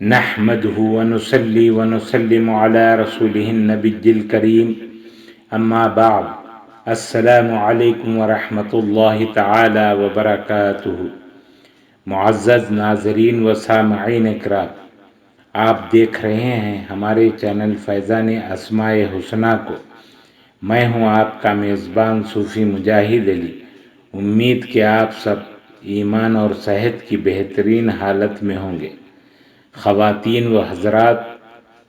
نحمده ونصلي ونسلم على رسوله النبي الكريم اما بعد السلام علیکم ورحمۃ اللہ تعالی وبرکاتہ۔ معزز ناظرین و سامعین اکرام، آپ دیکھ رہے ہیں ہمارے چینل فیضان اسماء حسنی کو۔ میں ہوں آپ کا میزبان صوفی مجاہد علی۔ امید کہ آپ سب ایمان اور صحت کی بہترین حالت میں ہوں گے۔ خواتین و حضرات،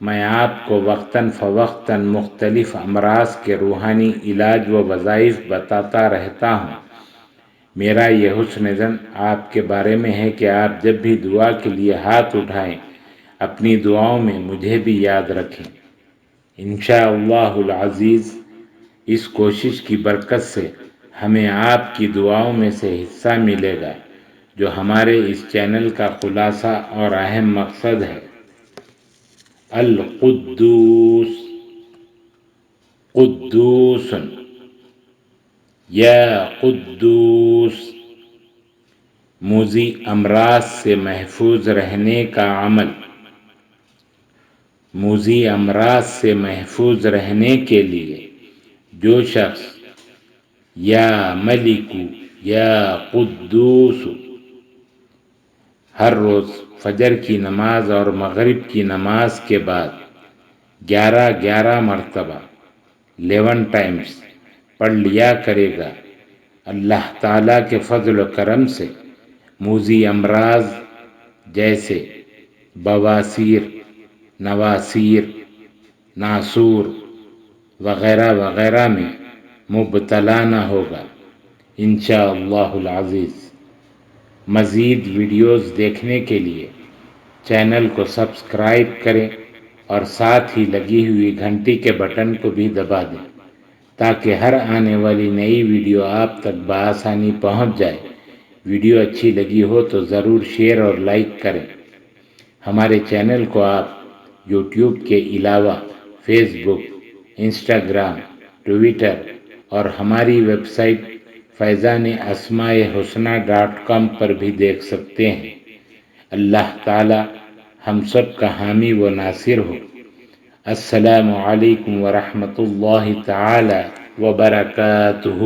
میں آپ کو وقتاً فوقتاً مختلف امراض کے روحانی علاج و وظائف بتاتا رہتا ہوں۔ میرا یہ حسن ظن آپ کے بارے میں ہے کہ آپ جب بھی دعا کے لیے ہاتھ اٹھائیں، اپنی دعاؤں میں مجھے بھی یاد رکھیں۔ انشاءاللہ العزیز اس کوشش کی برکت سے ہمیں آپ کی دعاؤں میں سے حصہ ملے گا، جو ہمارے اس چینل کا خلاصہ اور اہم مقصد ہے۔ القدوس قدوس یا قدوس، موذی امراض سے محفوظ رہنے کا عمل۔ موذی امراض سے محفوظ رہنے کے لیے جو شخص یا ملک یا قدوس ہر روز فجر کی نماز اور مغرب کی نماز کے بعد 11 مرتبہ 11 ٹائمز پڑھ لیا کرے گا، اللہ تعالیٰ کے فضل و کرم سے موذی امراض جیسے بواسیر، نواسیر، ناسور وغیرہ وغیرہ میں مبتلا نہ ہوگا انشاءاللہ العزیز۔ مزید ویڈیوز دیکھنے کے لیے چینل کو سبسکرائب کریں اور ساتھ ہی لگی ہوئی گھنٹی کے بٹن کو بھی دبا دیں تاکہ ہر آنے والی نئی ویڈیو آپ تک بآسانی پہنچ جائے۔ ویڈیو اچھی لگی ہو تو ضرور شیئر اور لائک کریں۔ ہمارے چینل کو آپ یوٹیوب کے علاوہ فیس بک، انسٹاگرام، ٹویٹر اور ہماری ویب سائٹ فیضان اسماء حسنی.com پر بھی دیکھ سکتے ہیں۔ اللہ تعالی ہم سب کا حامی و ناصر ہو۔ السلام علیکم ورحمۃ اللہ تعالی وبرکاتہ۔